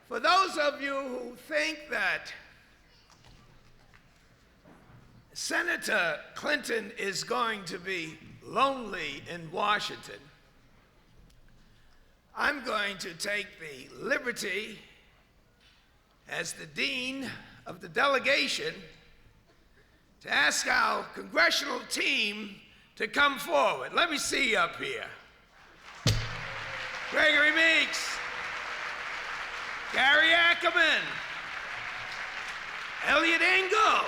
For those of you who think that Senator Clinton is going to be lonely in Washington, I'm going to take the liberty, as the dean of the delegation, to ask our congressional team to come forward. Let me see you up here. Gregory Meeks, Gary Ackerman, Elliot Engel,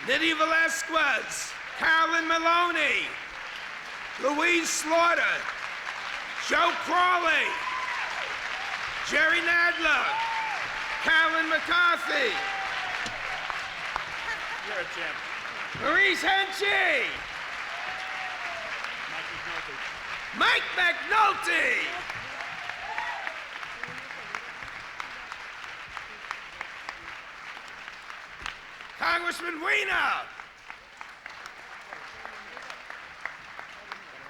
Nydia Velasquez, Carolyn Maloney, Louise Slaughter, Joe Crawley, Jerry Nadler, Carolyn McCarthy, You're a champ. Maurice Henchy, Mike McNulty, Congressman Weiner.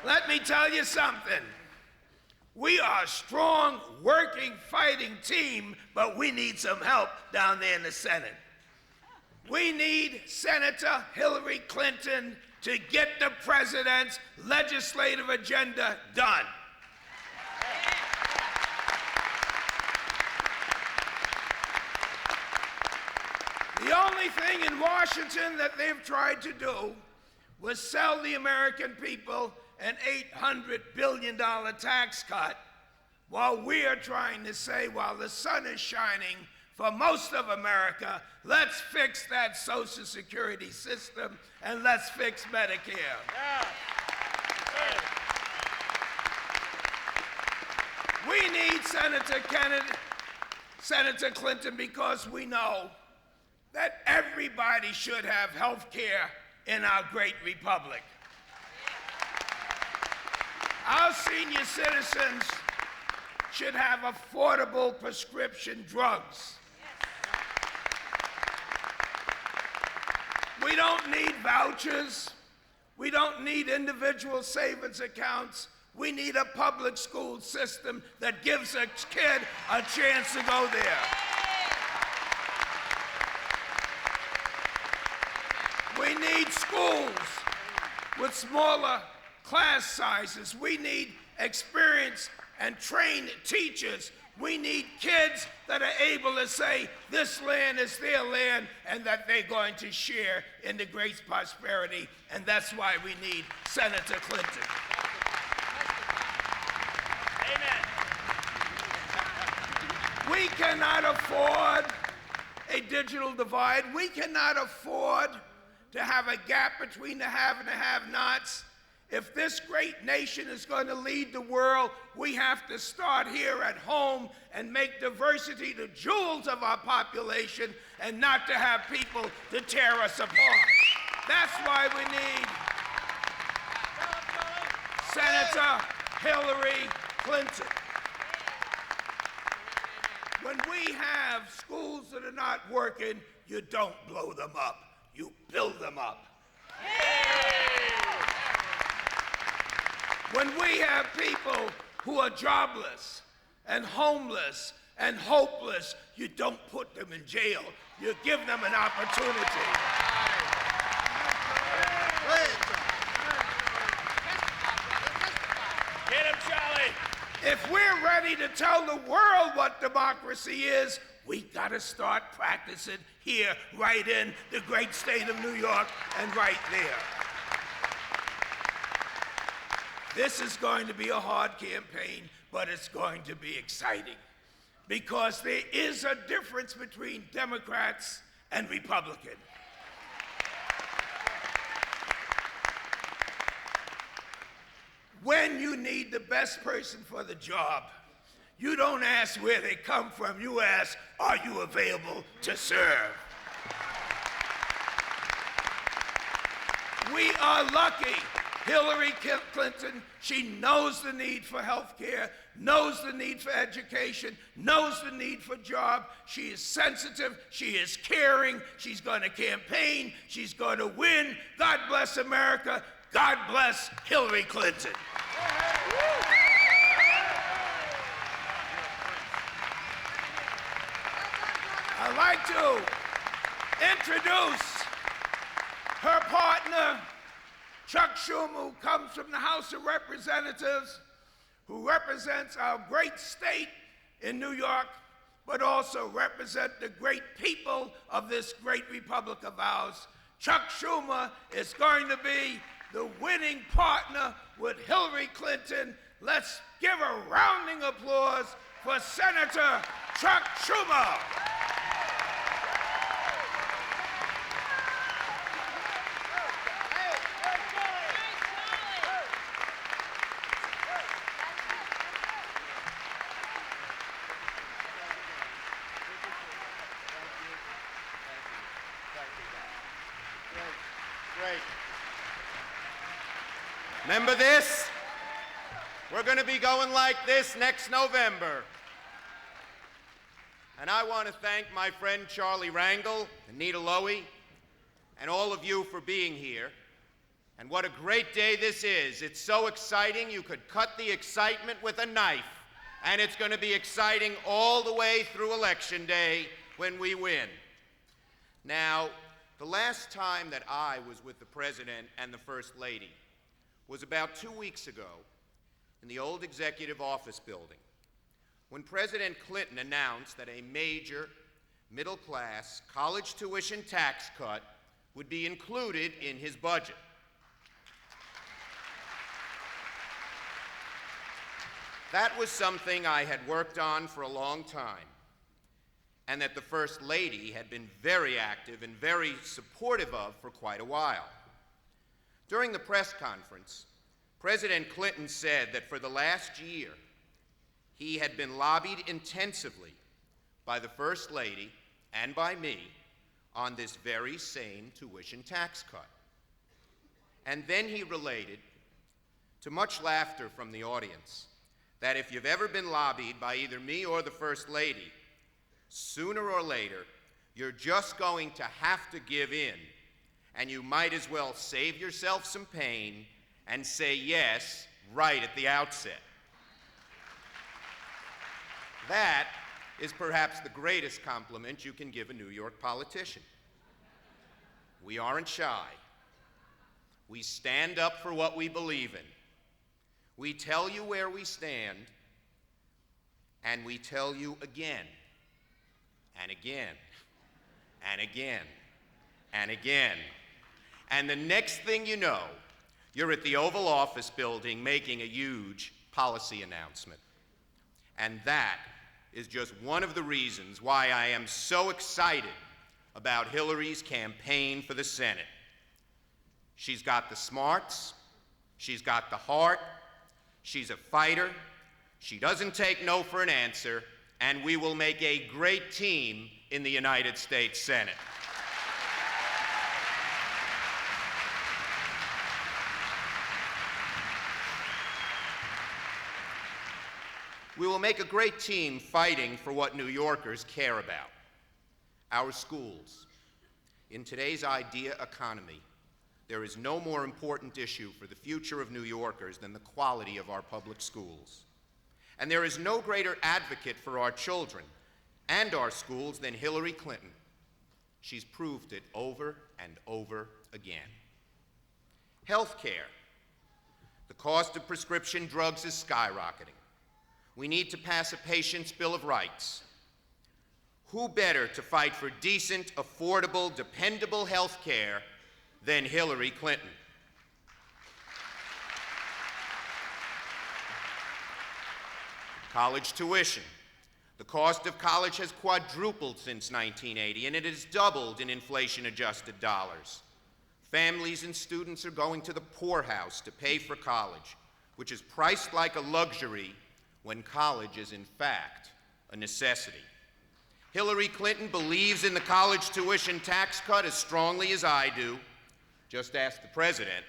Let me tell you something. We are a strong, working, fighting team, but we need some help down there in the Senate. We need Senator Hillary Clinton to get the president's legislative agenda done. The only thing in Washington that they've tried to do was sell the American people an $800 billion tax cut, while we are trying to say, while the sun is shining for most of America, let's fix that Social Security system and let's fix Medicare. Yeah. We need Senator Clinton, because we know that everybody should have health care in our great republic. Our senior citizens should have affordable prescription drugs. We don't need vouchers. We don't need individual savings accounts. We need a public school system that gives a kid a chance to go there. We need schools with smaller class sizes. We need experienced and trained teachers. We need kids that are able to say this land is their land and that they're going to share in the great prosperity, and that's why we need Senator Clinton. Amen. We cannot afford a digital divide. We cannot afford to have a gap between the have and the have-nots. If this great nation is going to lead the world, we have to start here at home and make diversity the jewels of our population, and not to have people to tear us apart. That's why we need Senator Hillary Clinton. When we have schools that are not working, you don't blow them up, you build them up. When we have people who are jobless and homeless and hopeless, you don't put them in jail. You give them an opportunity. Get him, Charlie. If we're ready to tell the world what democracy is, we gotta start practicing here, right in the great state of New York, and right there. This is going to be a hard campaign, but it's going to be exciting, because there is a difference between Democrats and Republicans. When you need the best person for the job, you don't ask where they come from, you ask, are you available to serve? We are lucky. Hillary Clinton, she knows the need for health care, knows the need for education, knows the need for jobs. She is sensitive, she is caring, she's going to campaign, she's going to win. God bless America. God bless Hillary Clinton. like to introduce her partner, Chuck Schumer, who comes from the House of Representatives, who represents our great state in New York, but also represent the great people of this great republic of ours. Chuck Schumer is going to be the winning partner with Hillary Clinton. Let's give a rounding applause for Senator Chuck Schumer. Great. Remember this? We're going to be going like this next November. And I want to thank my friend Charlie Rangel, Anita Lowy, and all of you for being here. And what a great day this is. It's so exciting you could cut the excitement with a knife. And it's going to be exciting all the way through Election Day when we win. Now, the last time that I was with the President and the First Lady was about 2 weeks ago in the old Executive Office Building, when President Clinton announced that a major middle-class college tuition tax cut would be included in his budget. That was something I had worked on for a long time, and that the First Lady had been very active and very supportive of for quite a while. During the press conference, President Clinton said that for the last year, he had been lobbied intensively by the First Lady and by me on this very same tuition tax cut. And then he related, to much laughter from the audience, that if you've ever been lobbied by either me or the First Lady, sooner or later, you're just going to have to give in, and you might as well save yourself some pain and say yes right at the outset. That is perhaps the greatest compliment you can give a New York politician. We aren't shy. We stand up for what we believe in. We tell you where we stand, and we tell you again, and again, and again, and again. And the next thing you know, you're at the Oval Office building making a huge policy announcement. And that is just one of the reasons why I am so excited about Hillary's campaign for the Senate. She's got the smarts, she's got the heart, she's a fighter, she doesn't take no for an answer, and we will make a great team in the United States Senate. We will make a great team fighting for what New Yorkers care about, our schools. In today's idea economy, there is no more important issue for the future of New Yorkers than the quality of our public schools. And there is no greater advocate for our children and our schools than Hillary Clinton. She's proved it over and over again. Health care. The cost of prescription drugs is skyrocketing. We need to pass a patient's Bill of Rights. Who better to fight for decent, affordable, dependable health care than Hillary Clinton? College tuition. The cost of college has quadrupled since 1980, and it has doubled in inflation-adjusted dollars. Families and students are going to the poorhouse to pay for college, which is priced like a luxury when college is, in fact, a necessity. Hillary Clinton believes in the college tuition tax cut as strongly as I do. Just ask the president.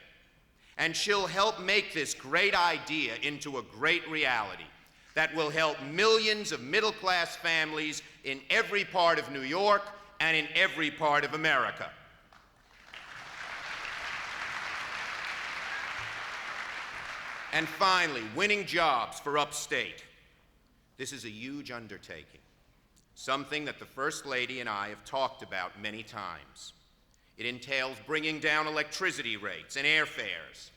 And she'll help make this great idea into a great reality that will help millions of middle-class families in every part of New York and in every part of America. And finally, winning jobs for upstate. This is a huge undertaking. something that the First Lady and I have talked about many times. It entails bringing down electricity rates and airfares,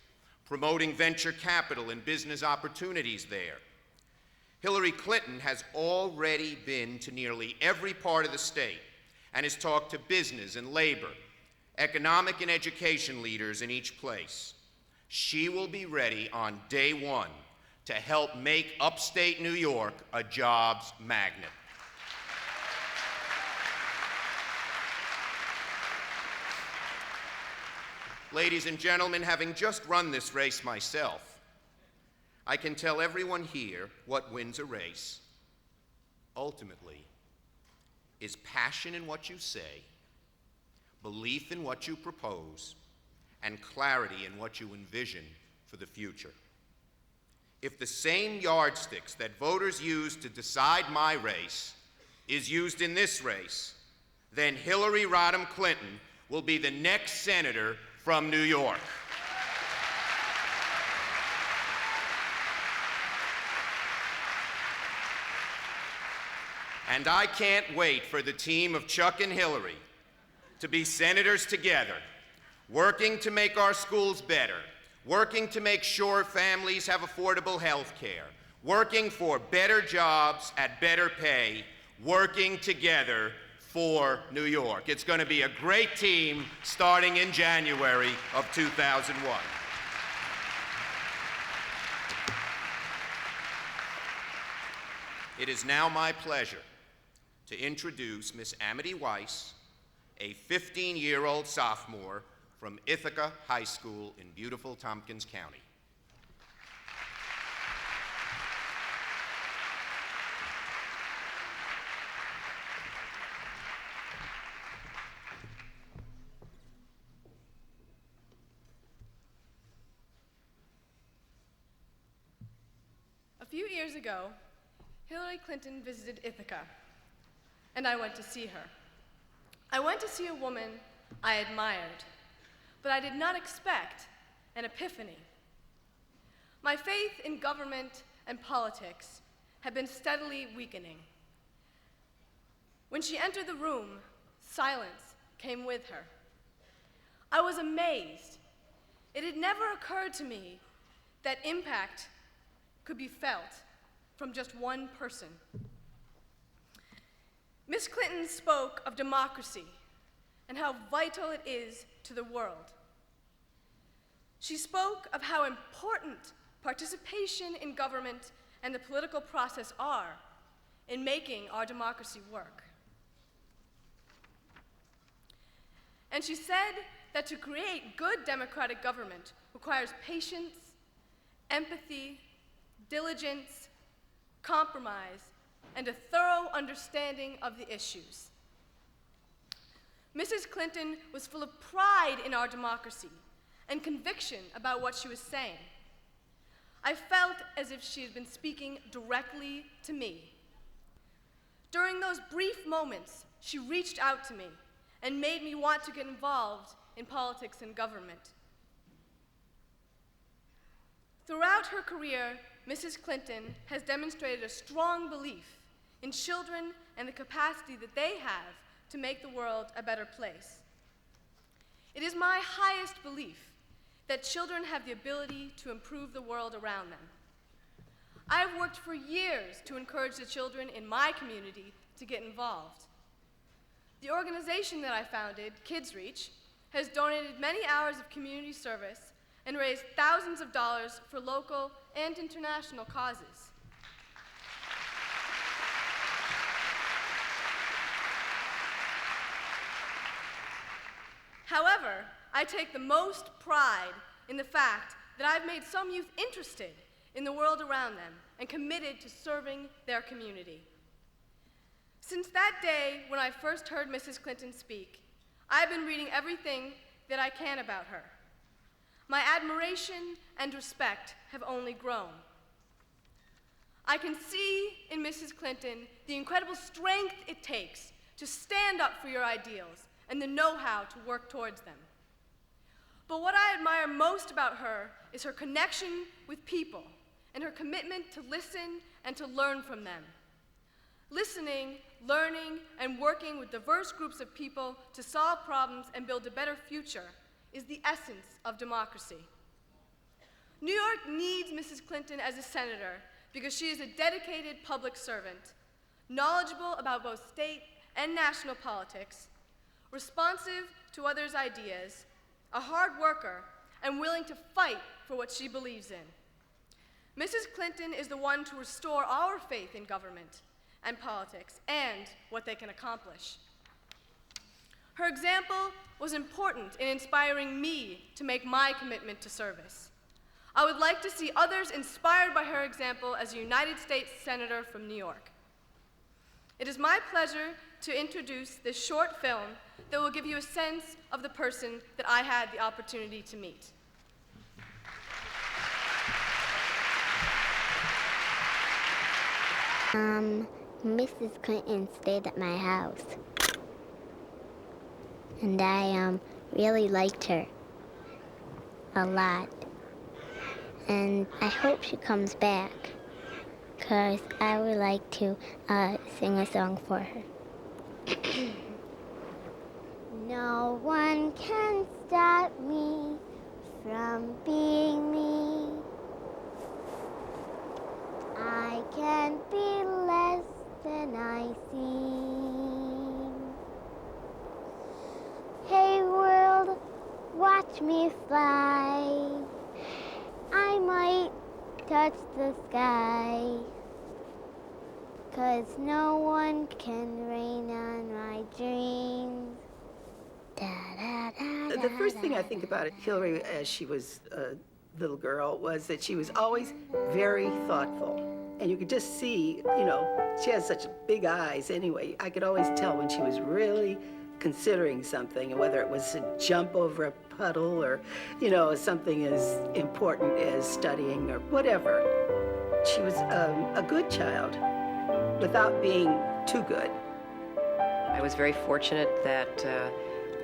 promoting venture capital and business opportunities there. Hillary Clinton has already been to nearly every part of the state and has talked to business and labor, economic and education leaders in each place. She will be ready on day one to help make upstate New York a jobs magnet. Ladies and gentlemen, having just run this race myself, I can tell everyone here what wins a race, ultimately, is passion in what you say, belief in what you propose, and clarity in what you envision for the future. If the same yardsticks that voters use to decide my race is used in this race, then Hillary Rodham Clinton will be the next senator from New York. And I can't wait for the team of Chuck and Hillary to be senators together, working to make our schools better, working to make sure families have affordable health care, working for better jobs at better pay, working together for New York. It's going to be a great team starting in January of 2001. It is now my pleasure to introduce Miss Amity Weiss, a 15-year-old sophomore from Ithaca High School in beautiful Tompkins County. A few years ago, Hillary Clinton visited Ithaca, and I went to see her. I went to see a woman I admired, but I did not expect an epiphany. My faith in government and politics had been steadily weakening. When she entered the room, silence came with her. I was amazed. It had never occurred to me that impact could be felt from just one person. Ms. Clinton spoke of democracy and how vital it is to the world. She spoke of how important participation in government and the political process are in making our democracy work. And she said that to create good democratic government requires patience, empathy, diligence, compromise, and a thorough understanding of the issues. Mrs. Clinton was full of pride in our democracy and conviction about what she was saying. I felt as if she had been speaking directly to me. During those brief moments, she reached out to me and made me want to get involved in politics and government. Throughout her career, Mrs. Clinton has demonstrated a strong belief in children and the capacity that they have to make the world a better place. It is my highest belief that children have the ability to improve the world around them. I have worked for years to encourage the children in my community to get involved. The organization that I founded, Kids Reach, has donated many hours of community service and raised thousands of dollars for local and international causes. However, I take the most pride in the fact that I've made some youth interested in the world around them and committed to serving their community. Since that day when I first heard Mrs. Clinton speak, I've been reading everything that I can about her. My admiration and respect have only grown. I can see in Mrs. Clinton the incredible strength it takes to stand up for your ideals and the know-how to work towards them. But what I admire most about her is her connection with people and her commitment to listen and to learn from them. Listening, learning, and working with diverse groups of people to solve problems and build a better future is the essence of democracy. New York needs Mrs. Clinton as a senator because she is a dedicated public servant, knowledgeable about both state and national politics, responsive to others' ideas, a hard worker, and willing to fight for what she believes in. Mrs. Clinton is the one to restore our faith in government and politics and what they can accomplish. Her example was important in inspiring me to make my commitment to service. I would like to see others inspired by her example as a United States Senator from New York. It is my pleasure to introduce this short film that will give you a sense of the person that I had the opportunity to meet. Mrs. Clinton stayed at my house, and I really liked her a lot, and I hope she comes back, because I would like to sing a song for her. No one can stop me from being me. I can't be less than I seem. Hey world, watch me fly. I might touch the sky, 'cause no one can rain on my dreams. The first thing I think about Hillary as she was a little girl was that she was always very thoughtful. And you could just see, she has such big eyes anyway. I could always tell when she was really considering something, and whether it was to jump over a puddle or, something as important as studying or whatever. She was a good child without being too good. I was very fortunate that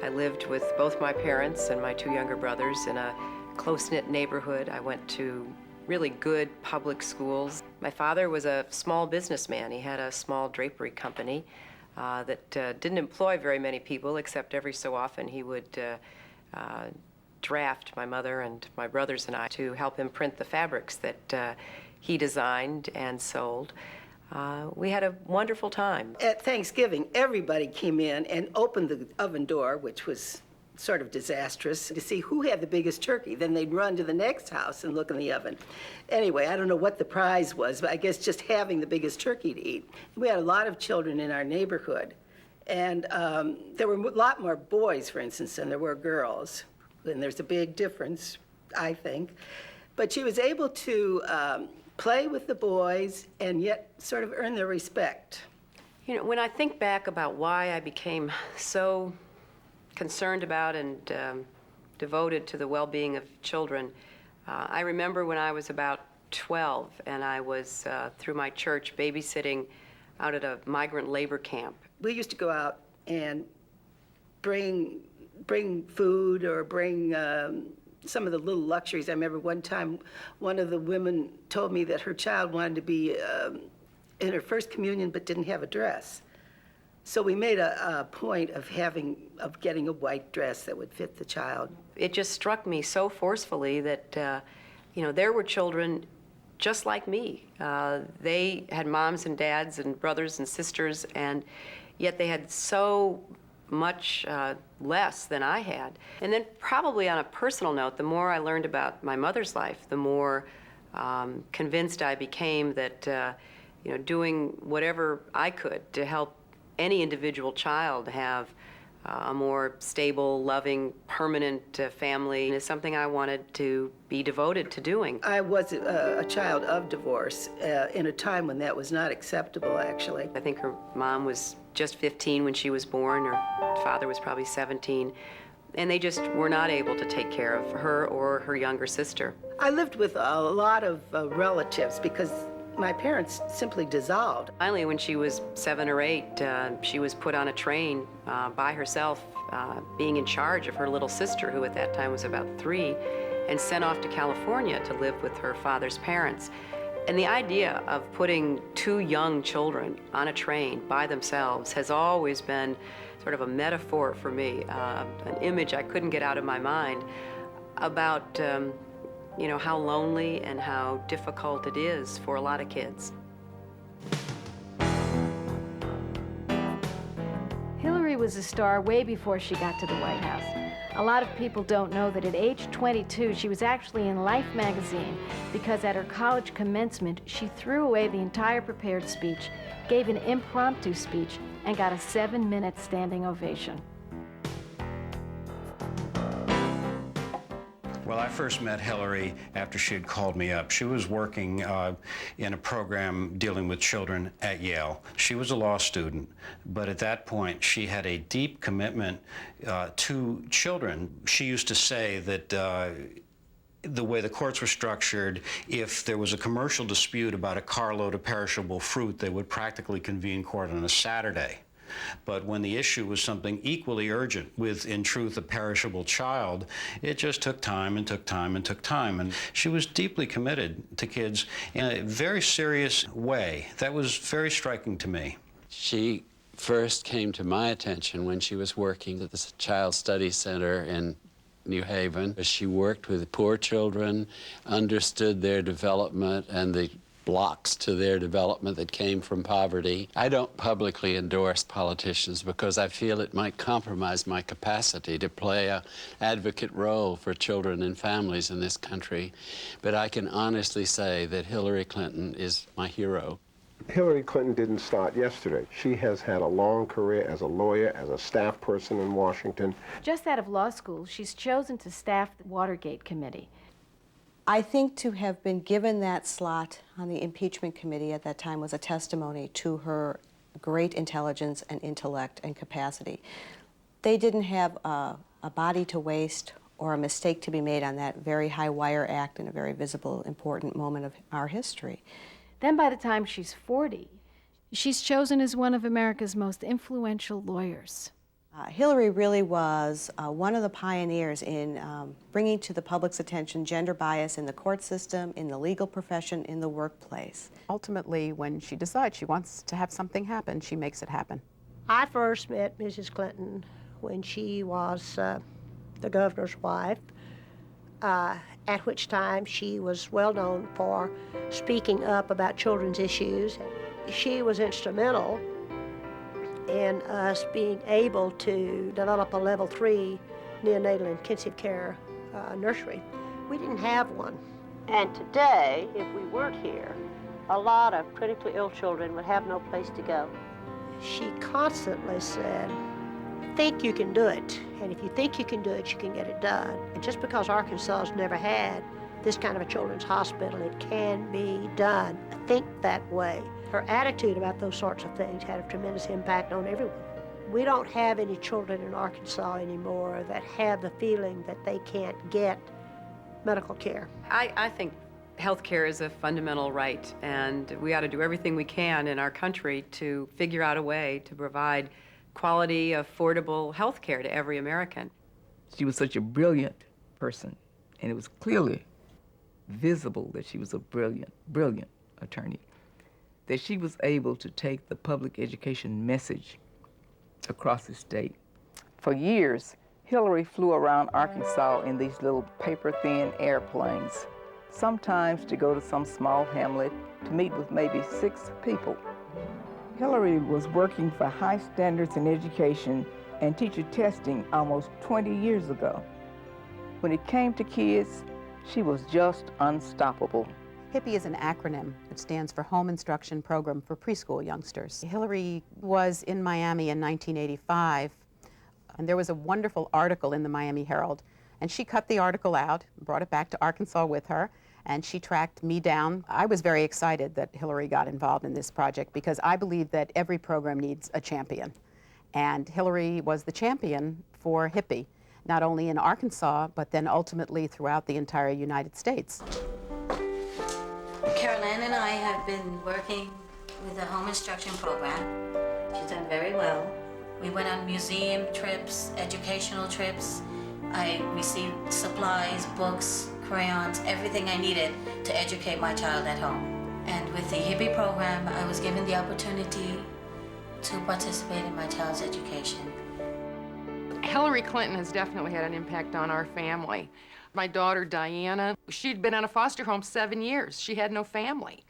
I lived with both my parents and my two younger brothers in a close-knit neighborhood. I went to really good public schools. My father was a small businessman. He had a small drapery company that didn't employ very many people, except every so often he would draft my mother and my brothers and I to help him print the fabrics that he designed and sold. We had a wonderful time. At Thanksgiving, everybody came in and opened the oven door, which was sort of disastrous, to see who had the biggest turkey. Then they'd run to the next house and look in the oven. Anyway, I don't know what the prize was, but I guess just having the biggest turkey to eat. We had a lot of children in our neighborhood, and there were a lot more boys, for instance, than there were girls. And there's a big difference, I think. But she was able to play with the boys and yet sort of earn their respect. When I think back about why I became so concerned about and devoted to the well-being of children, I remember when I was about 12 and I was, through my church, babysitting out at a migrant labor camp. We used to go out and bring food or bring some of the little luxuries. I remember one time one of the women told me that her child wanted to be in her first communion but didn't have a dress. So we made a point of getting a white dress that would fit the child. It just struck me so forcefully that, there were children just like me. They had moms and dads and brothers and sisters, and yet they had so much less than I had. And then probably on a personal note, the more I learned about my mother's life, the more convinced I became that, doing whatever I could to help any individual child have a more stable, loving, permanent family is something I wanted to be devoted to doing. I was a child of divorce in a time when that was not acceptable, actually. I think her mom was just 15 when she was born. Her father was probably 17. And they just were not able to take care of her or her younger sister. I lived with a lot of relatives because my parents simply dissolved. Finally, when she was 7 or 8, she was put on a train by herself, being in charge of her little sister, who at that time was about 3, and sent off to California to live with her father's parents. And the idea of putting two young children on a train by themselves has always been sort of a metaphor for me, an image I couldn't get out of my mind about how lonely and how difficult it is for a lot of kids. Hillary was a star way before she got to the White House. A lot of people don't know that at age 22, she was actually in Life magazine because at her college commencement, she threw away the entire prepared speech, gave an impromptu speech, and got a 7-minute standing ovation. Well, I first met Hillary after she had called me up. She was working in a program dealing with children at Yale. She was a law student, but at that point, she had a deep commitment to children. She used to say that the way the courts were structured, if there was a commercial dispute about a carload of perishable fruit, they would practically convene court on a Saturday. But when the issue was something equally urgent with, in truth, a perishable child, it just took time and took time and took time. And she was deeply committed to kids in a very serious way. That was very striking to me. She first came to my attention when she was working at the Child Study Center in New Haven. She worked with poor children, understood their development and the blocks to their development that came from poverty. I don't publicly endorse politicians because I feel it might compromise my capacity to play an advocate role for children and families in this country. But I can honestly say that Hillary Clinton is my hero. Hillary Clinton didn't start yesterday. She has had a long career as a lawyer, as a staff person in Washington. Just out of law school, she's chosen to staff the Watergate Committee. I think to have been given that slot on the impeachment committee at that time was a testimony to her great intelligence and intellect and capacity. They didn't have a body to waste or a mistake to be made on that very high wire act in a very visible, important moment of our history. Then by the time she's 40, she's chosen as one of America's most influential lawyers. Hillary really was one of the pioneers in bringing to the public's attention gender bias in the court system, in the legal profession, in the workplace. Ultimately, when she decides she wants to have something happen, she makes it happen. I first met Mrs. Clinton when she was the governor's wife, at which time she was well known for speaking up about children's issues. She was instrumental in us being able to develop a level 3 neonatal intensive care nursery. We didn't have one. And today, if we weren't here, a lot of critically ill children would have no place to go. She constantly said, think you can do it, and if you think you can do it, you can get it done. And just because Arkansas has never had this kind of a children's hospital, it can be done. Think that way. Her attitude about those sorts of things had a tremendous impact on everyone. We don't have any children in Arkansas anymore that have the feeling that they can't get medical care. I think health care is a fundamental right, and we ought to do everything we can in our country to figure out a way to provide quality, affordable health care to every American. She was such a brilliant person, and it was clearly visible that she was a brilliant, brilliant attorney, that she was able to take the public education message across the state. For years, Hillary flew around Arkansas in these little paper-thin airplanes, sometimes to go to some small hamlet to meet with maybe 6 people. Hillary was working for high standards in education and teacher testing almost 20 years ago. When it came to kids, she was just unstoppable. HIPPY is an acronym. It stands for Home Instruction Program for Preschool Youngsters. Hillary was in Miami in 1985, and there was a wonderful article in the Miami Herald, and she cut the article out, brought it back to Arkansas with her, and she tracked me down. I was very excited that Hillary got involved in this project because I believe that every program needs a champion. And Hillary was the champion for HIPPY, not only in Arkansas, but then ultimately throughout the entire United States. Caroline and I have been working with the home instruction program. She's done very well. We went on museum trips, educational trips. I received supplies, books, crayons, everything I needed to educate my child at home. And with the hippie program, I was given the opportunity to participate in my child's education. Hillary Clinton has definitely had an impact on our family. My daughter, Diana, she'd been in a foster home 7 years. She had no family,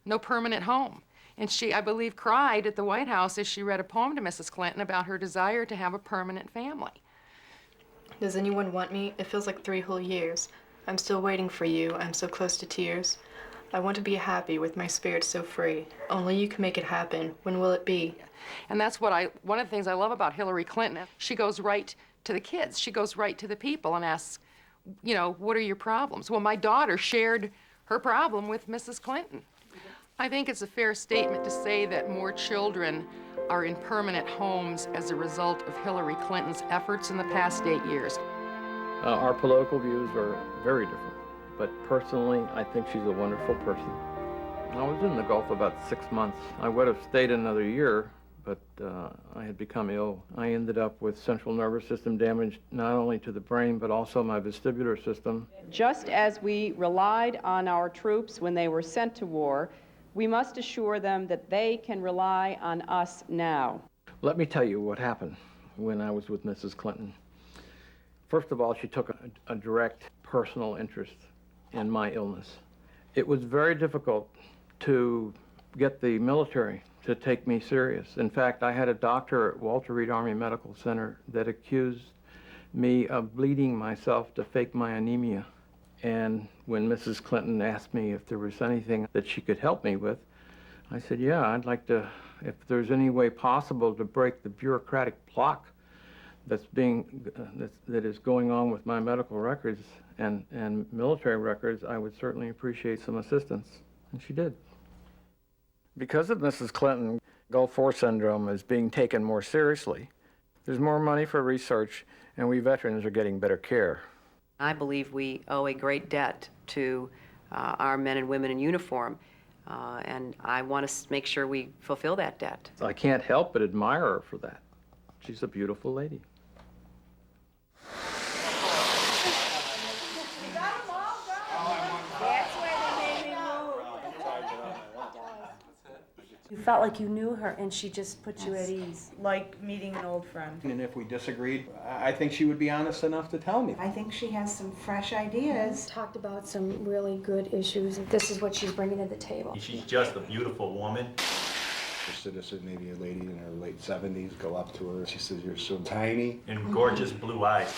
no permanent home. And she, I believe, cried at the White House as she read a poem to Mrs. Clinton about her desire to have a permanent family. Does anyone want me? It feels like 3 whole years. I'm still waiting for you. I'm so close to tears. I want to be happy with my spirit so free. Only you can make it happen. When will it be? And that's what one of the things I love about Hillary Clinton. She goes right to the kids. She goes right to the people and asks, you know, what are your problems? Well, my daughter shared her problem with Mrs. Clinton. I think it's a fair statement to say that more children are in permanent homes as a result of Hillary Clinton's efforts in the past 8 years. Our political views are very different. But personally, I think she's a wonderful person. I was in the Gulf about 6 months. I would have stayed another year, but I had become ill. I ended up with central nervous system damage, not only to the brain, but also my vestibular system. Just as we relied on our troops when they were sent to war, we must assure them that they can rely on us now. Let me tell you what happened when I was with Mrs. Clinton. First of all, she took a direct personal interest in my illness. It was very difficult to get the military to take me serious. In fact, I had a doctor at Walter Reed Army Medical Center that accused me of bleeding myself to fake my anemia. And when Mrs. Clinton asked me if there was anything that she could help me with, I said, yeah, I'd like to, if there's any way possible to break the bureaucratic block that is going on with my medical records and military records, I would certainly appreciate some assistance. And she did. Because of Mrs. Clinton, Gulf War syndrome is being taken more seriously. There's more money for research, and we veterans are getting better care. I believe we owe a great debt to our men and women in uniform, and I want to make sure we fulfill that debt. I can't help but admire her for that. She's a beautiful lady. You felt like you knew her, and she just put you at ease. Like meeting an old friend. And if we disagreed, I think she would be honest enough to tell me. I think she has some fresh ideas. Talked about some really good issues, and this is what she's bringing to the table. She's just a beautiful woman. A citizen, maybe a lady in her late 70s, go up to her. She says, "You're so tiny." And gorgeous blue eyes.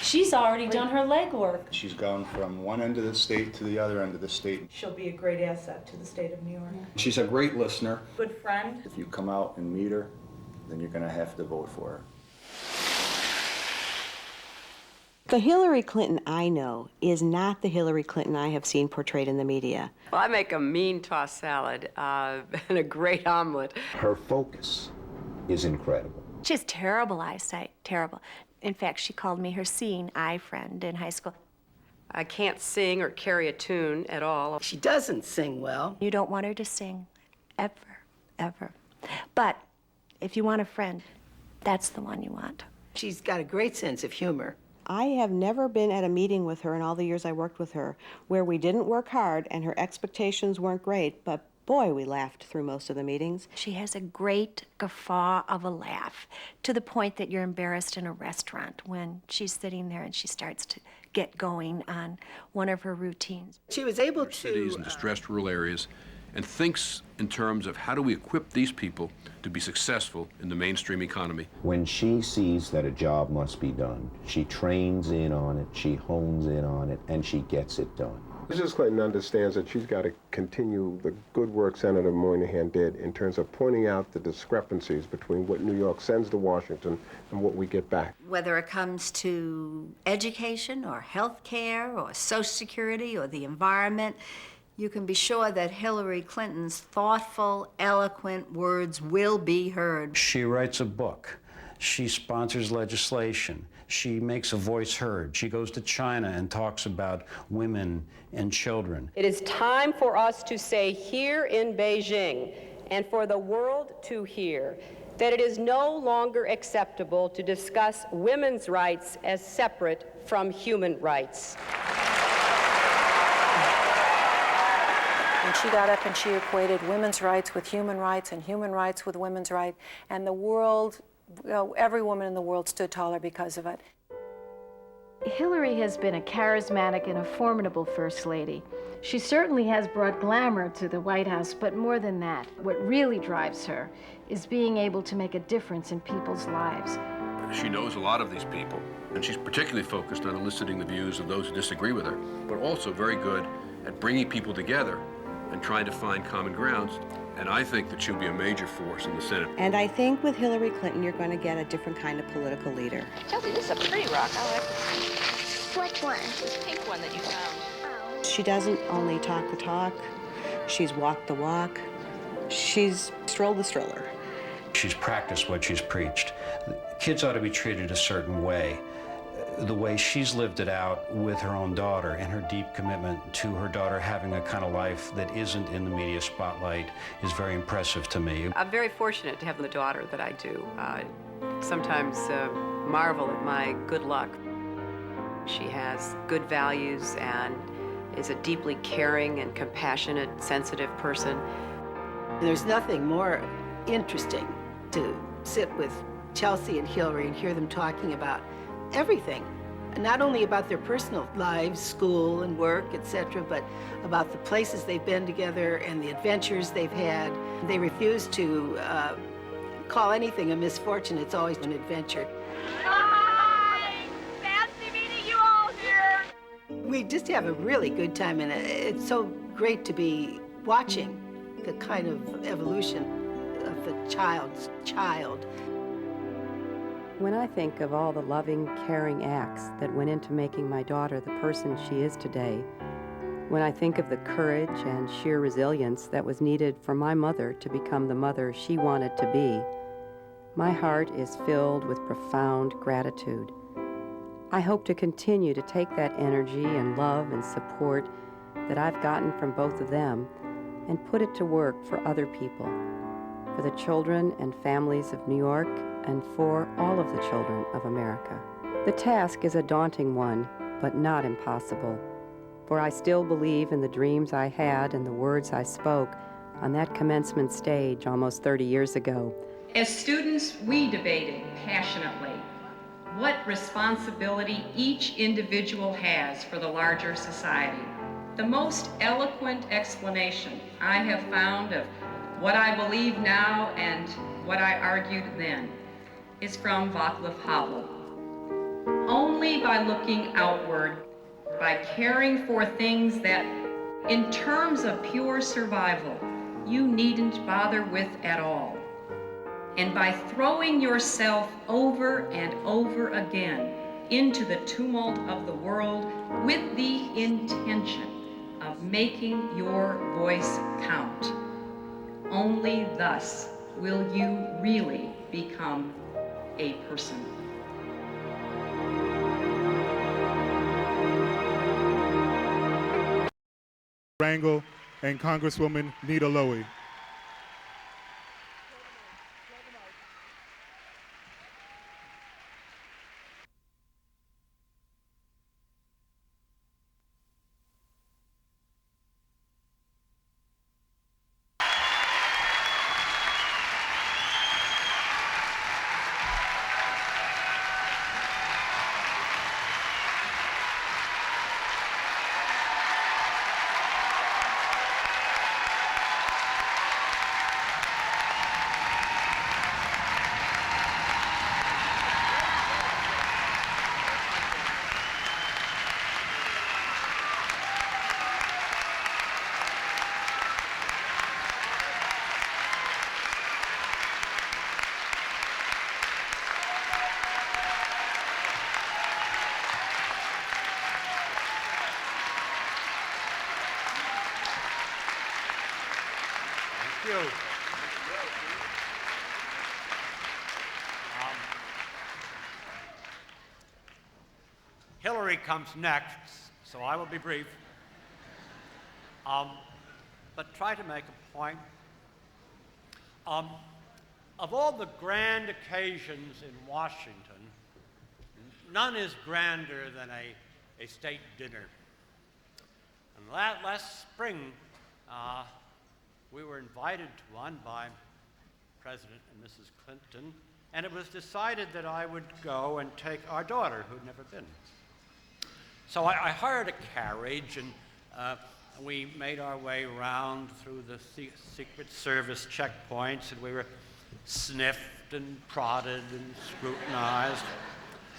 She's already done her legwork. She's gone from one end of the state to the other end of the state. She'll be a great asset to the state of New York. She's a great listener. Good friend. If you come out and meet her, then you're going to have to vote for her. The Hillary Clinton I know is not the Hillary Clinton I have seen portrayed in the media. Well, I make a mean tossed salad and a great omelet. Her focus is incredible. She has terrible eyesight, terrible. In fact, she called me her seeing eye friend in high school. I can't sing or carry a tune at all. She doesn't sing well. You don't want her to sing, ever, ever. But if you want a friend, that's the one you want. She's got a great sense of humor. I have never been at a meeting with her in all the years I worked with her where we didn't work hard and her expectations weren't great, but boy, we laughed through most of the meetings. She has a great guffaw of a laugh, to the point that you're embarrassed in a restaurant when she's sitting there and she starts to get going on one of her routines. She was able to... cities and distressed rural areas, and thinks in terms of how do we equip these people to be successful in the mainstream economy. When she sees that a job must be done, she trains in on it, she hones in on it, and she gets it done. Mrs. Clinton understands that she's got to continue the good work Senator Moynihan did in terms of pointing out the discrepancies between what New York sends to Washington and what we get back. Whether it comes to education or health care or Social Security or the environment, you can be sure that Hillary Clinton's thoughtful, eloquent words will be heard. She writes a book. She sponsors legislation. She makes a voice heard. She goes to China and talks about women and children. It is time for us to say here in Beijing, and for the world to hear, that it is no longer acceptable to discuss women's rights as separate from human rights. And she got up and she equated women's rights with human rights and human rights with women's rights. And the world, every woman in the world stood taller because of it. Hillary has been a charismatic and a formidable First Lady. She certainly has brought glamour to the White House, but more than that, what really drives her is being able to make a difference in people's lives. She knows a lot of these people, and she's particularly focused on eliciting the views of those who disagree with her, but also very good at bringing people together and trying to find common grounds. And I think that she'll be a major force in the Senate. And I think with Hillary Clinton, you're going to get a different kind of political leader. Chelsea, this is a pretty rock. I like this. Which one? This pink one that you found. She doesn't only talk the talk, she's walked the walk, she's strolled the stroller. She's practiced what she's preached. Kids ought to be treated a certain way. The way she's lived it out with her own daughter and her deep commitment to her daughter having a kind of life that isn't in the media spotlight is very impressive to me. I'm very fortunate to have the daughter that I do. Sometimes marvel at my good luck. She has good values and is a deeply caring and compassionate, sensitive person. There's nothing more interesting to sit with Chelsea and Hillary and hear them talking about everything, not only about their personal lives, school and work, etc., but about the places they've been together and the adventures they've had. They refuse to call anything a misfortune. It's always an adventure. Hi! Fancy meeting you all here! We just have a really good time, and it's so great to be watching the kind of evolution of the child's child. When I think of all the loving, caring acts that went into making my daughter the person she is today, when I think of the courage and sheer resilience that was needed for my mother to become the mother she wanted to be, my heart is filled with profound gratitude. I hope to continue to take that energy and love and support that I've gotten from both of them and put it to work for other people, for the children and families of New York, and for all of the children of America. The task is a daunting one, but not impossible, for I still believe in the dreams I had and the words I spoke on that commencement stage almost 30 years ago. As students, we debated passionately what responsibility each individual has for the larger society. The most eloquent explanation I have found of what I believe now and what I argued then is from Václav Havel. Only by looking outward, by caring for things that, in terms of pure survival, you needn't bother with at all, and by throwing yourself over and over again into the tumult of the world with the intention of making your voice count. Only thus will you really become a person. Rangel and Congresswoman Nita Lowey. you. Hillary comes next, so I will be brief. But try to make a point. Of all the grand occasions in Washington, none is grander than a state dinner. And last spring, we were invited to one by President and Mrs. Clinton, and it was decided that I would go and take our daughter, who'd never been. So I hired a carriage, and we made our way around through the Secret Service checkpoints, and we were sniffed and prodded and scrutinized,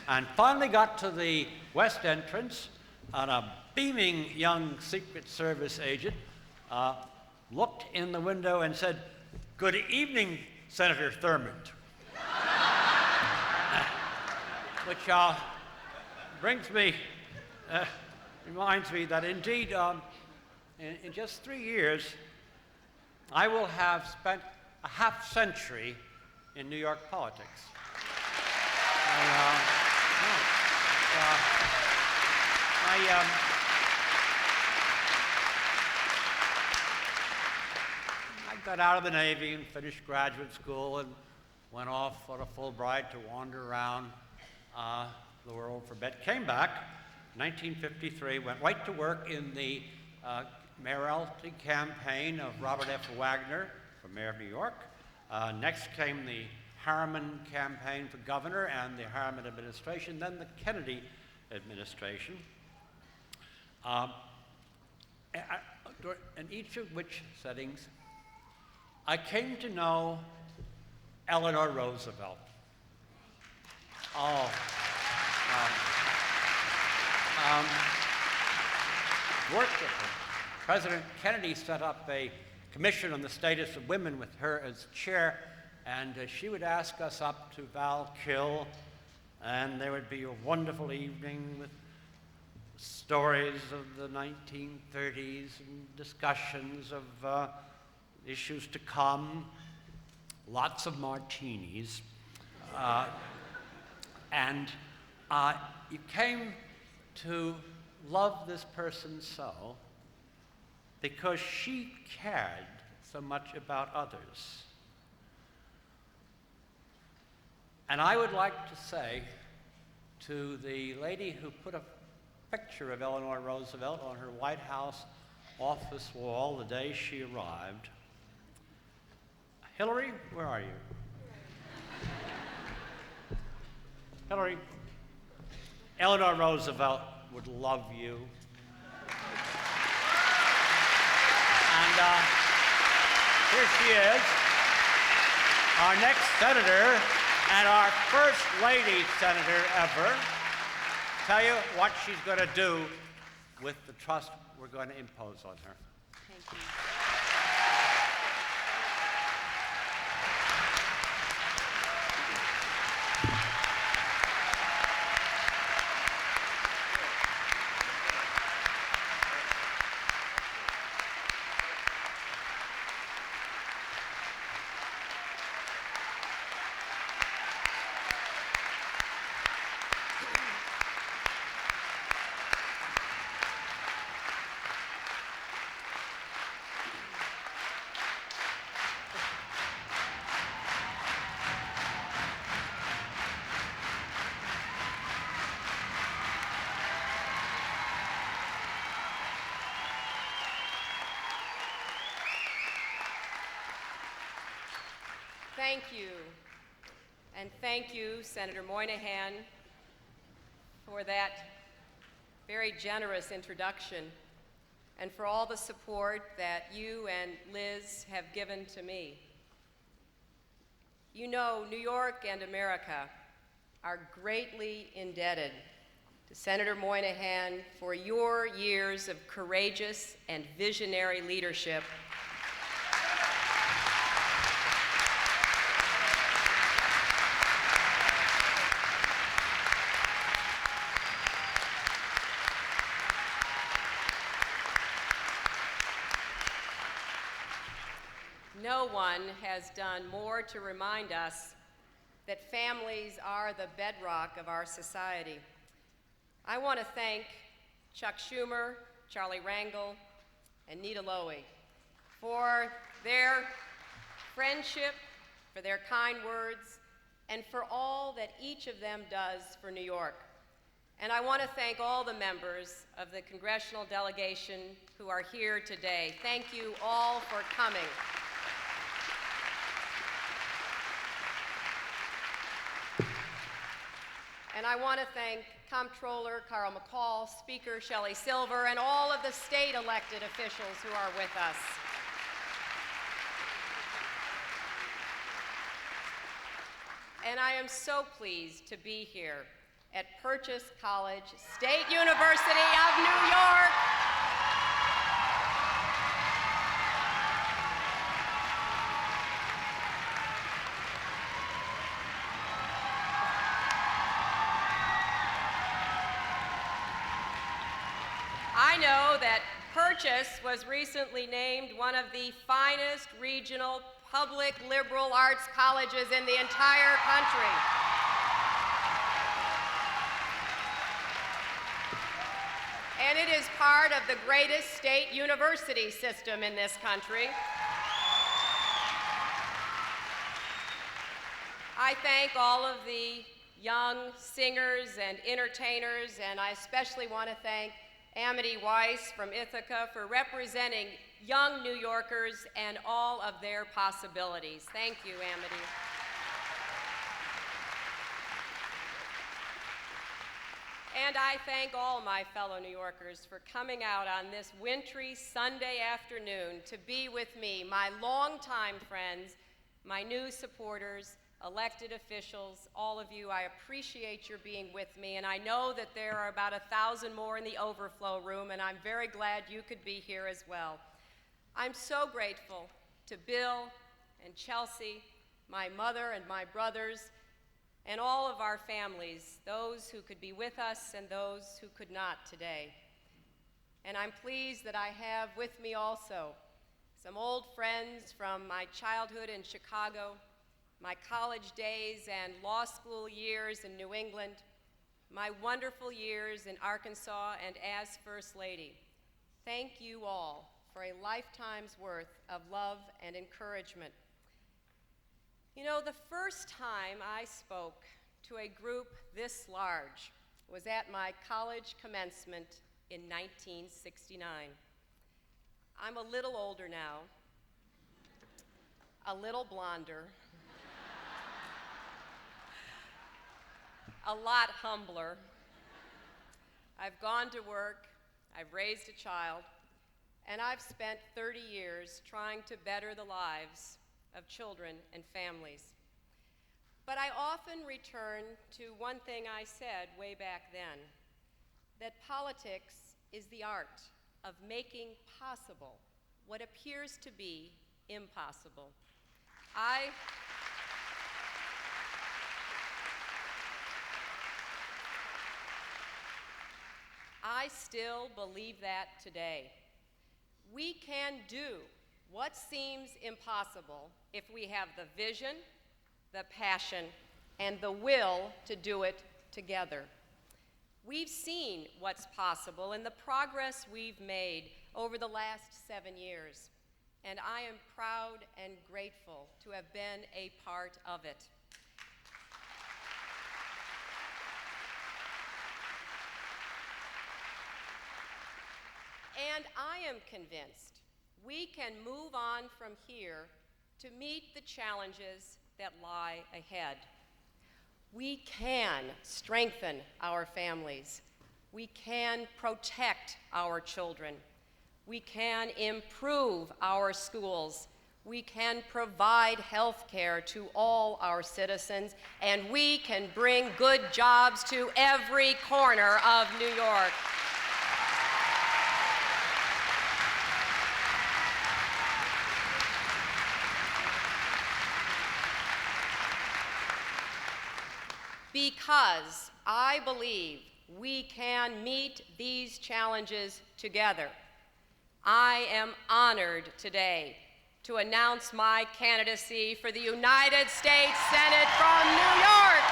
and finally got to the west entrance, and a beaming young Secret Service agent looked in the window and said, "Good evening, Senator Thurmond." Which reminds me that indeed, in just 3 years, I will have spent a half-century in New York politics. I got out of the Navy and finished graduate school and went off on a Fulbright to wander around the world for a bit. Came back, 1953, went right to work in the mayoralty campaign of Robert F. Wagner for mayor of New York. Next came the Harriman campaign for governor and the Harriman administration, then the Kennedy administration. In each of which settings, I came to know Eleanor Roosevelt. Worked with her. President Kennedy set up a commission on the status of women with her as chair, and she would ask us up to Val-Kill, and there would be a wonderful evening with stories of the 1930s and discussions of issues to come, lots of martinis, and you came to love this person so because she cared so much about others. And I would like to say to the lady who put a picture of Eleanor Roosevelt on her White House office wall the day she arrived, Hillary, where are you? Hillary, Eleanor Roosevelt would love you. And here she is, our next senator and our first lady senator ever. Tell you what she's going to do with the trust we're going to impose on her. Thank you. Thank you. And thank you, Senator Moynihan, for that very generous introduction and for all the support that you and Liz have given to me. You know, New York and America are greatly indebted to Senator Moynihan for your years of courageous and visionary leadership. No one has done more to remind us that families are the bedrock of our society. I want to thank Chuck Schumer, Charlie Rangel, and Nita Lowey for their friendship, for their kind words, and for all that each of them does for New York. And I want to thank all the members of the congressional delegation who are here today. Thank you all for coming. And I want to thank Comptroller Carl McCall, Speaker Shelley Silver, and all of the state elected officials who are with us. And I am so pleased to be here at Purchase College, State University of New York. I know that Purchase was recently named one of the finest regional public liberal arts colleges in the entire country. And it is part of the greatest state university system in this country. I thank all of the young singers and entertainers, and I especially want to thank Amity Weiss from Ithaca for representing young New Yorkers and all of their possibilities. Thank you, Amity. And I thank all my fellow New Yorkers for coming out on this wintry Sunday afternoon to be with me, my longtime friends, my new supporters, elected officials, all of you. I appreciate your being with me, and I know that there are about 1,000 more in the overflow room, and I'm very glad you could be here as well. I'm so grateful to Bill and Chelsea, my mother and my brothers, and all of our families, those who could be with us and those who could not today. And I'm pleased that I have with me also some old friends from my childhood in Chicago, my college days and law school years in New England, my wonderful years in Arkansas and as First Lady. Thank you all for a lifetime's worth of love and encouragement. You know, the first time I spoke to a group this large was at my college commencement in 1969. I'm a little older now, a little blonder, a lot humbler. I've gone to work, I've raised a child, and I've spent 30 years trying to better the lives of children and families. But I often return to one thing I said way back then, that politics is the art of making possible what appears to be impossible. I still believe that today. We can do what seems impossible if we have the vision, the passion, and the will to do it together. We've seen what's possible and the progress we've made over the last 7 years, and I am proud and grateful to have been a part of it. And I am convinced we can move on from here to meet the challenges that lie ahead. We can strengthen our families. We can protect our children. We can improve our schools. We can provide health care to all our citizens, and we can bring good jobs to every corner of New York. Because I believe we can meet these challenges together, I am honored today to announce my candidacy for the United States Senate from New York.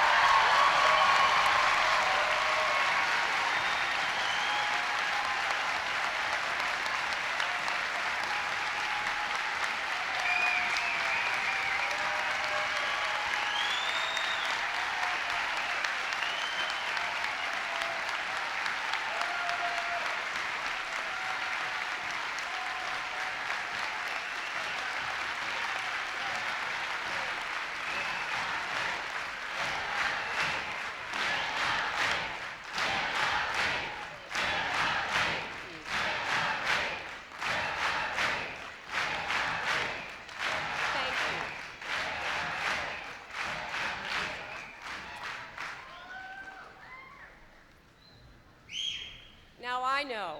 know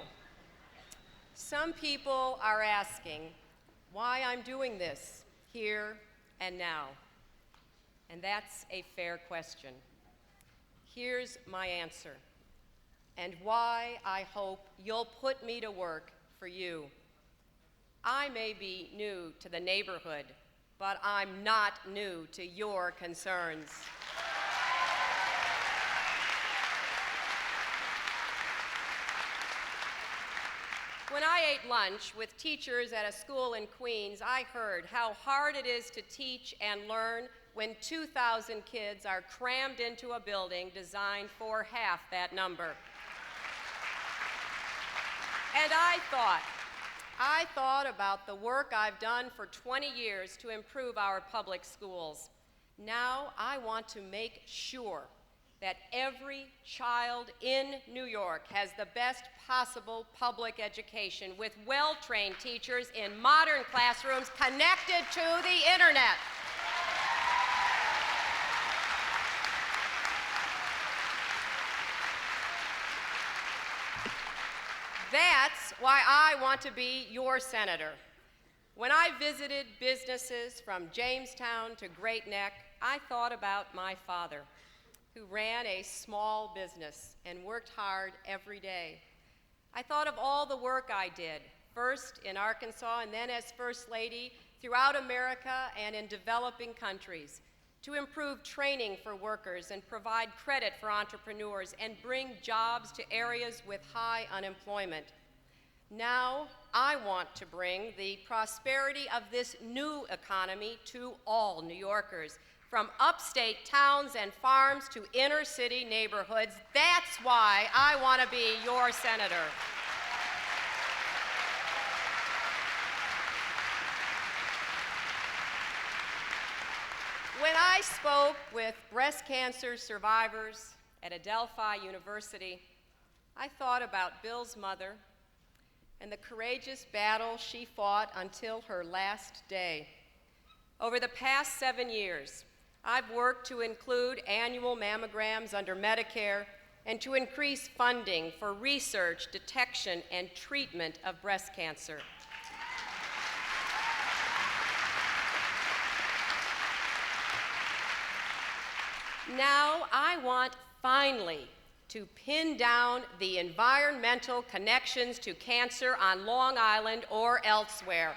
some people are asking why I'm doing this here and now. And that's a fair question. Here's my answer, and why I hope you'll put me to work for you. I may be new to the neighborhood, but I'm not new to your concerns. When I ate lunch with teachers at a school in Queens, I heard how hard it is to teach and learn when 2,000 kids are crammed into a building designed for half that number. And I thought about the work I've done for 20 years to improve our public schools. Now I want to make sure that every child in New York has the best possible public education with well-trained teachers in modern classrooms connected to the internet. That's why I want to be your senator. When I visited businesses from Jamestown to Great Neck, I thought about my father, who ran a small business and worked hard every day. I thought of all the work I did, first in Arkansas and then as First Lady throughout America and in developing countries, to improve training for workers and provide credit for entrepreneurs and bring jobs to areas with high unemployment. Now, I want to bring the prosperity of this new economy to all New Yorkers, from upstate towns and farms to inner city neighborhoods. That's why I want to be your senator. When I spoke with breast cancer survivors at Adelphi University, I thought about Bill's mother and the courageous battle she fought until her last day. Over the past 7 years, I've worked to include annual mammograms under Medicare and to increase funding for research, detection, and treatment of breast cancer. Now, I want finally to pin down the environmental connections to cancer on Long Island or elsewhere.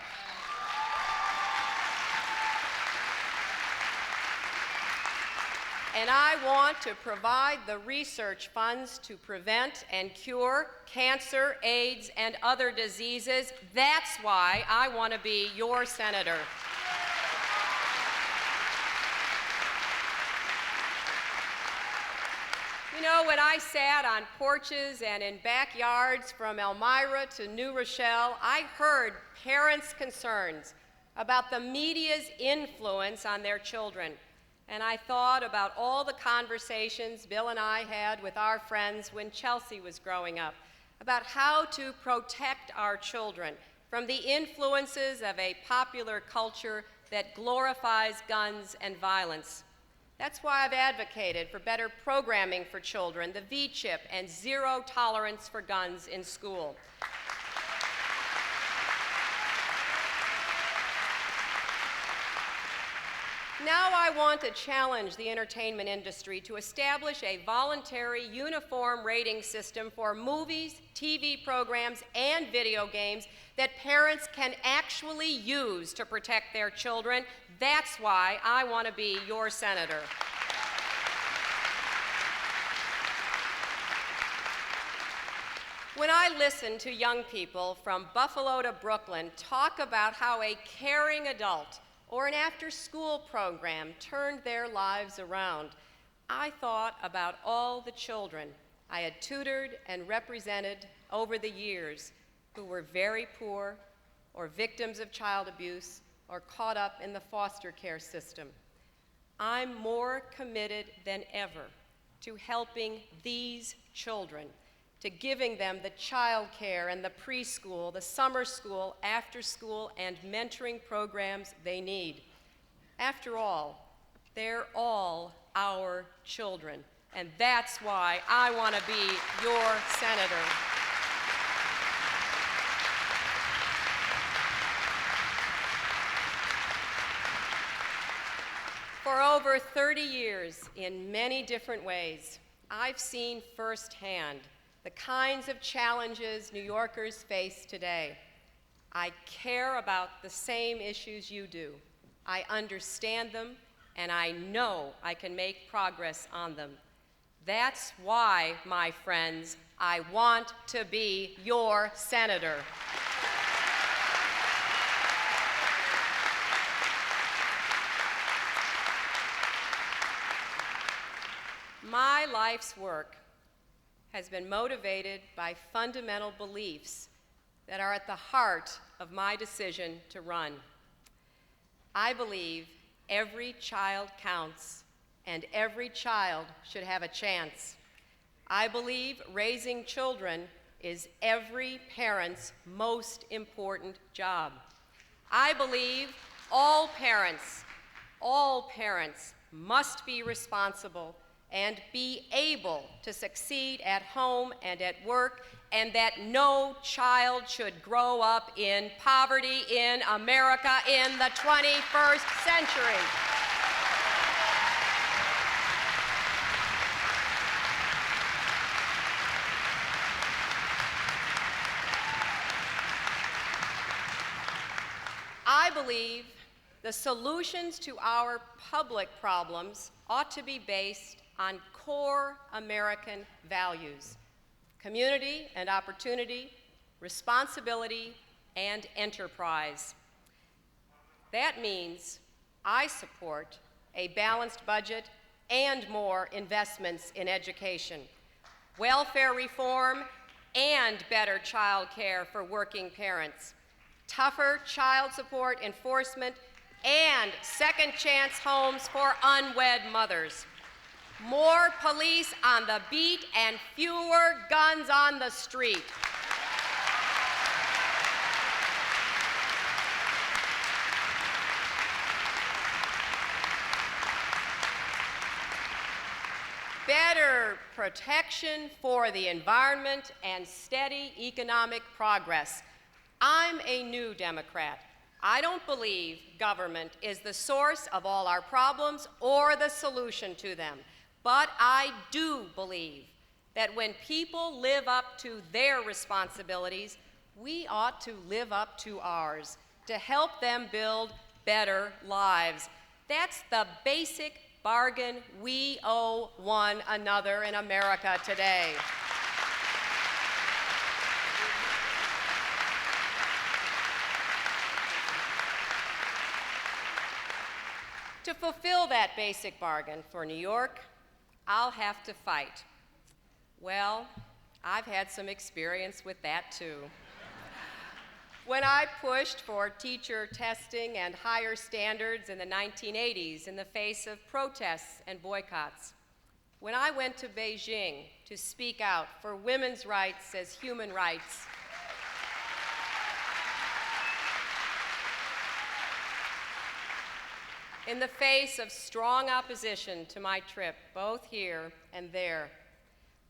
And I want to provide the research funds to prevent and cure cancer, AIDS, and other diseases. That's why I want to be your senator. You know, when I sat on porches and in backyards from Elmira to New Rochelle, I heard parents' concerns about the media's influence on their children. And I thought about all the conversations Bill and I had with our friends when Chelsea was growing up, about how to protect our children from the influences of a popular culture that glorifies guns and violence. That's why I've advocated for better programming for children, the V-chip, and zero tolerance for guns in school. Now I want to challenge the entertainment industry to establish a voluntary uniform rating system for movies, TV programs, and video games that parents can actually use to protect their children. That's why I want to be your senator. When I listen to young people from Buffalo to Brooklyn talk about how a caring adult or an after-school program turned their lives around, I thought about all the children I had tutored and represented over the years who were very poor or victims of child abuse or caught up in the foster care system. I'm more committed than ever to helping these children, to giving them the child care and the preschool, the summer school, after school, and mentoring programs they need. After all, they're all our children, and that's why I want to be your senator. over 30 years, in many different ways, I've seen firsthand the kinds of challenges New Yorkers face today. I care about the same issues you do. I understand them, and I know I can make progress on them. That's why, my friends, I want to be your senator. My life's work has been motivated by fundamental beliefs that are at the heart of my decision to run. I believe every child counts, and every child should have a chance. I believe raising children is every parent's most important job. I believe all parents must be responsible and be able to succeed at home and at work, and that no child should grow up in poverty in America in the 21st century. I believe the solutions to our public problems ought to be based on core American values: community and opportunity, responsibility, and enterprise. That means I support a balanced budget and more investments in education, welfare reform, and better child care for working parents, tougher child support enforcement, and second chance homes for unwed mothers, more police on the beat, and fewer guns on the street. Better protection for the environment and steady economic progress. I'm a new Democrat. I don't believe government is the source of all our problems or the solution to them. But I do believe that when people live up to their responsibilities, we ought to live up to ours to help them build better lives. That's the basic bargain we owe one another in America today. To fulfill that basic bargain for New York, I'll have to fight. Well, I've had some experience with that too. When I pushed for teacher testing and higher standards in the 1980s in the face of protests and boycotts. When I went to Beijing to speak out for women's rights as human rights. In the face of strong opposition to my trip, both here and there,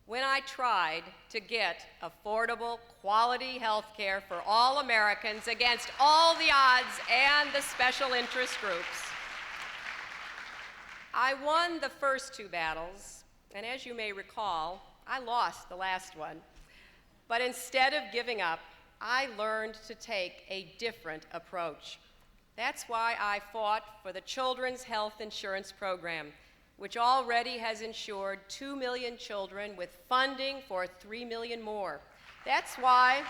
when I tried to get affordable, quality health care for all Americans against all the odds and the special interest groups. I won the first two battles, and as you may recall, I lost the last one. But instead of giving up, I learned to take a different approach. That's why I fought for the Children's Health Insurance Program, which already has insured 2 million children with funding for 3 million more. That's why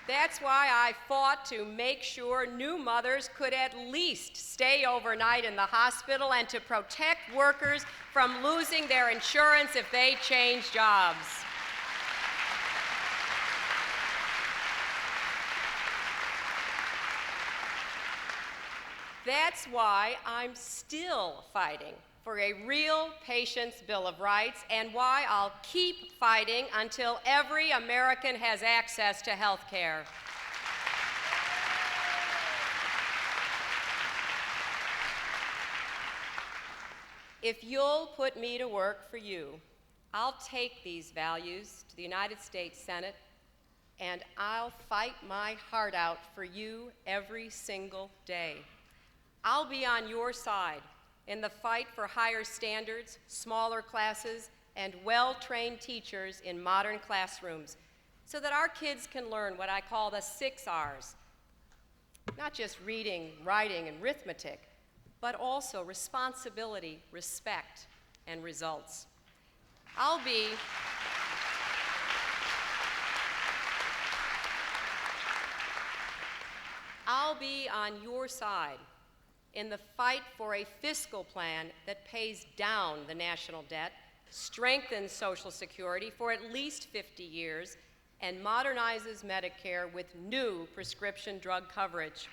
I fought to make sure new mothers could at least stay overnight in the hospital and to protect workers from losing their insurance if they change jobs. That's why I'm still fighting for a real patient's Bill of Rights, and why I'll keep fighting until every American has access to health care. If you'll put me to work for you, I'll take these values to the United States Senate and I'll fight my heart out for you every single day. I'll be on your side in the fight for higher standards, smaller classes, and well-trained teachers in modern classrooms so that our kids can learn what I call the 6 R's. Not just reading, writing, and arithmetic, but also responsibility, respect, and results. I'll be on your side in the fight for a fiscal plan that pays down the national debt, strengthens Social Security for at least 50 years, and modernizes Medicare with new prescription drug coverage.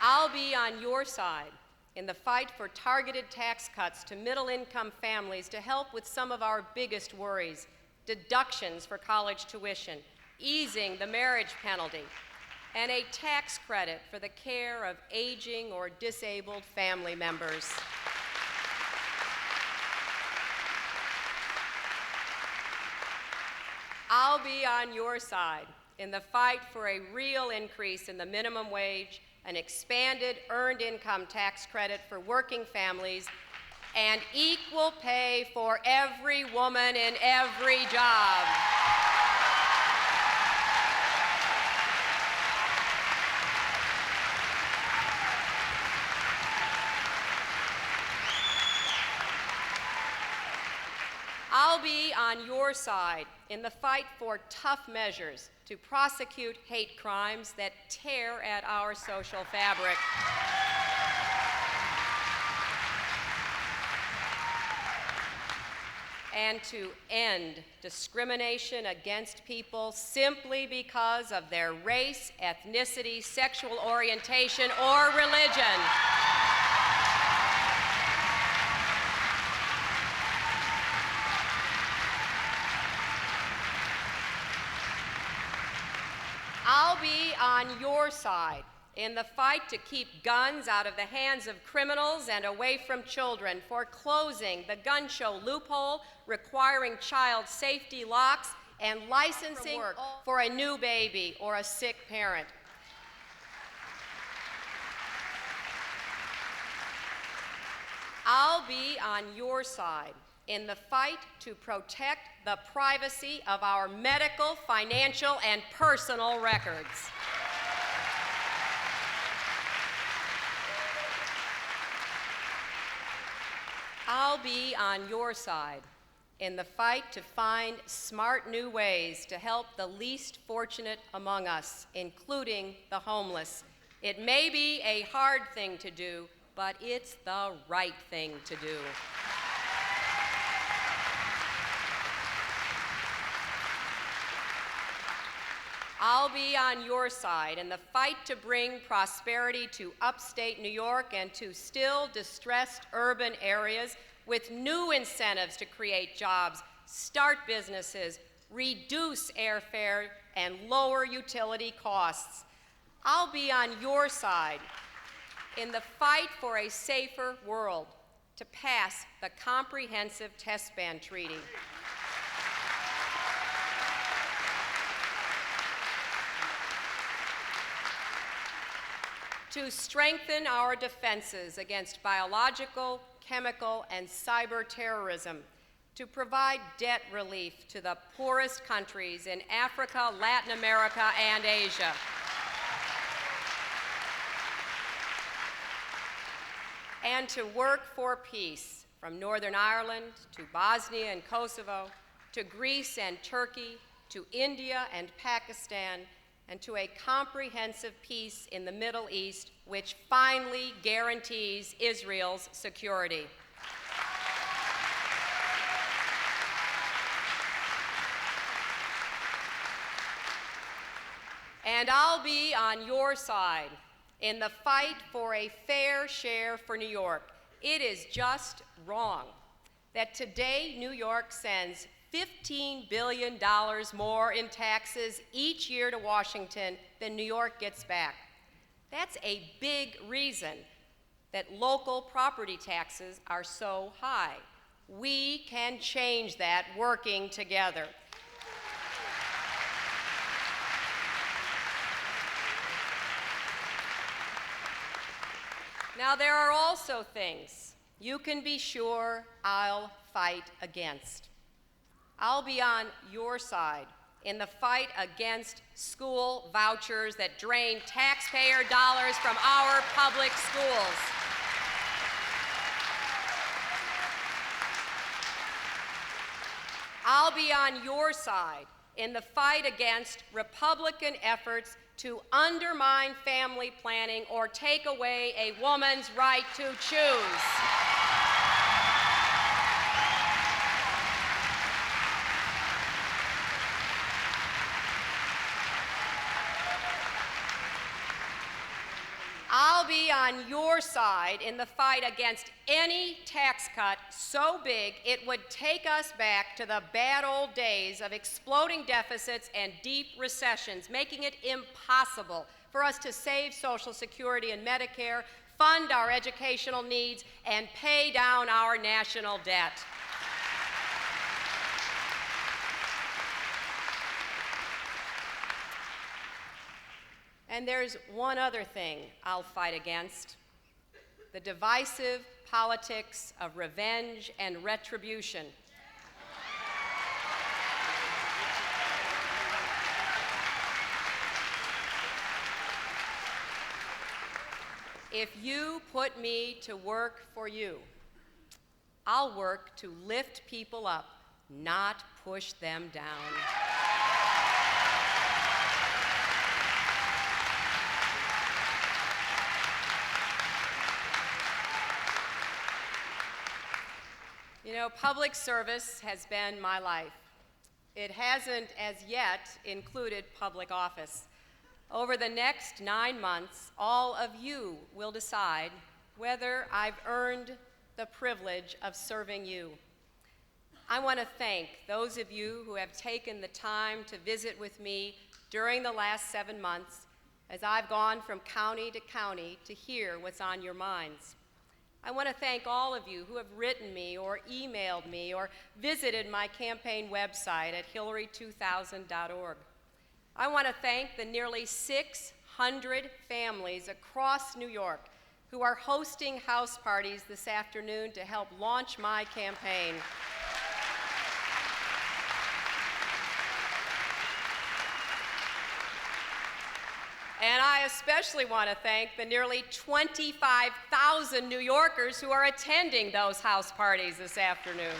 I'll be on your side in the fight for targeted tax cuts to middle-income families to help with some of our biggest worries, deductions for college tuition, easing the marriage penalty, and a tax credit for the care of aging or disabled family members. I'll be on your side in the fight for a real increase in the minimum wage, an expanded earned income tax credit for working families, and equal pay for every woman in every job. I'll be on your side in the fight for tough measures to prosecute hate crimes that tear at our social fabric. And to end discrimination against people simply because of their race, ethnicity, sexual orientation, or religion. I'll be on your side in the fight to keep guns out of the hands of criminals and away from children, for closing the gun show loophole, requiring child safety locks, and licensing for a new baby or a sick parent. I'll be on your side in the fight to protect the privacy of our medical, financial, and personal records. I'll be on your side in the fight to find smart new ways to help the least fortunate among us, including the homeless. It may be a hard thing to do, but it's the right thing to do. I'll be on your side in the fight to bring prosperity to upstate New York and to still distressed urban areas with new incentives to create jobs, start businesses, reduce airfare, and lower utility costs. I'll be on your side in the fight for a safer world to pass the Comprehensive Test Ban Treaty. To strengthen our defenses against biological, chemical, and cyber terrorism, to provide debt relief to the poorest countries in Africa, Latin America, and Asia. And to work for peace from Northern Ireland to Bosnia and Kosovo, to Greece and Turkey, to India and Pakistan, and to a comprehensive peace in the Middle East, which finally guarantees Israel's security. And I'll be on your side in the fight for a fair share for New York. It is just wrong that today New York sends $15 billion more in taxes each year to Washington than New York gets back. That's a big reason that local property taxes are so high. We can change that working together. Now, there are also things you can be sure I'll fight against. I'll be on your side in the fight against school vouchers that drain taxpayer dollars from our public schools. I'll be on your side in the fight against Republican efforts to undermine family planning or take away a woman's right to choose. I'll be on your side in the fight against any tax cut so big it would take us back to the bad old days of exploding deficits and deep recessions, making it impossible for us to save Social Security and Medicare, fund our educational needs, and pay down our national debt. And there's one other thing I'll fight against: the divisive politics of revenge and retribution. If you put me to work for you, I'll work to lift people up, not push them down. You know, public service has been my life. It hasn't, as yet, included public office. Over the next 9 months, all of you will decide whether I've earned the privilege of serving you. I want to thank those of you who have taken the time to visit with me during the last 7 months as I've gone from county to county to hear what's on your minds. I want to thank all of you who have written me or emailed me or visited my campaign website at hillary2000.org. I want to thank the nearly 600 families across New York who are hosting house parties this afternoon to help launch my campaign. And I especially want to thank the nearly 25,000 New Yorkers who are attending those house parties this afternoon.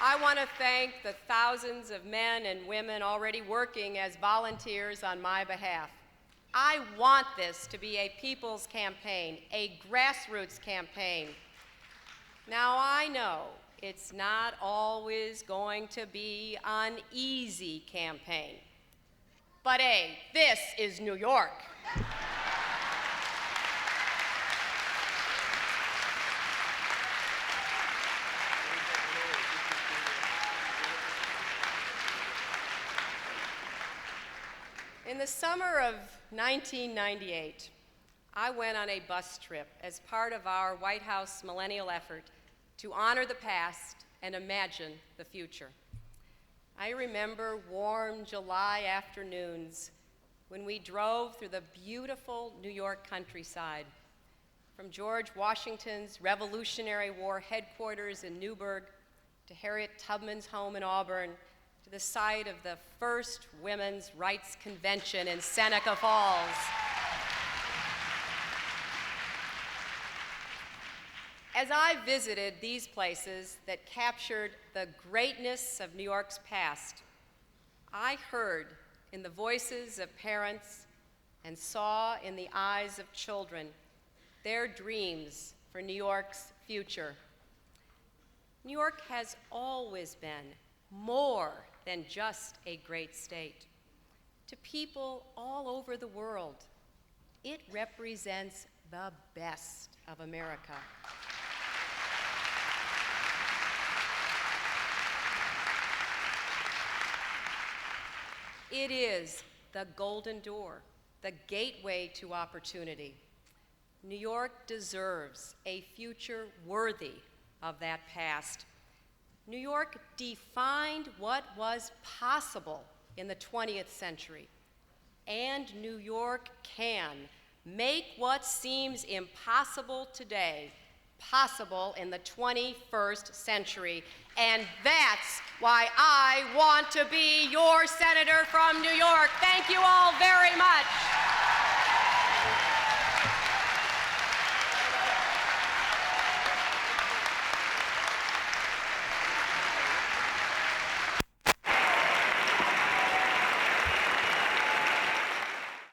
I want to thank the thousands of men and women already working as volunteers on my behalf. I want this to be a people's campaign, a grassroots campaign. Now, I know it's not always going to be an easy campaign, but hey, this is New York. In the summer of 1998, I went on a bus trip as part of our White House millennial effort to honor the past and imagine the future. I remember warm July afternoons when we drove through the beautiful New York countryside, from George Washington's Revolutionary War headquarters in Newburgh to Harriet Tubman's home in Auburn, to the site of the first Women's Rights Convention in Seneca Falls. As I visited these places that captured the greatness of New York's past, I heard in the voices of parents and saw in the eyes of children their dreams for New York's future. New York has always been more than just a great state. To people all over the world, it represents the best of America. It is the golden door, the gateway to opportunity. New York deserves a future worthy of that past. New York defined what was possible in the 20th century, and New York can make what seems impossible today possible in the 21st century. And that's why I want to be your senator from New York. Thank you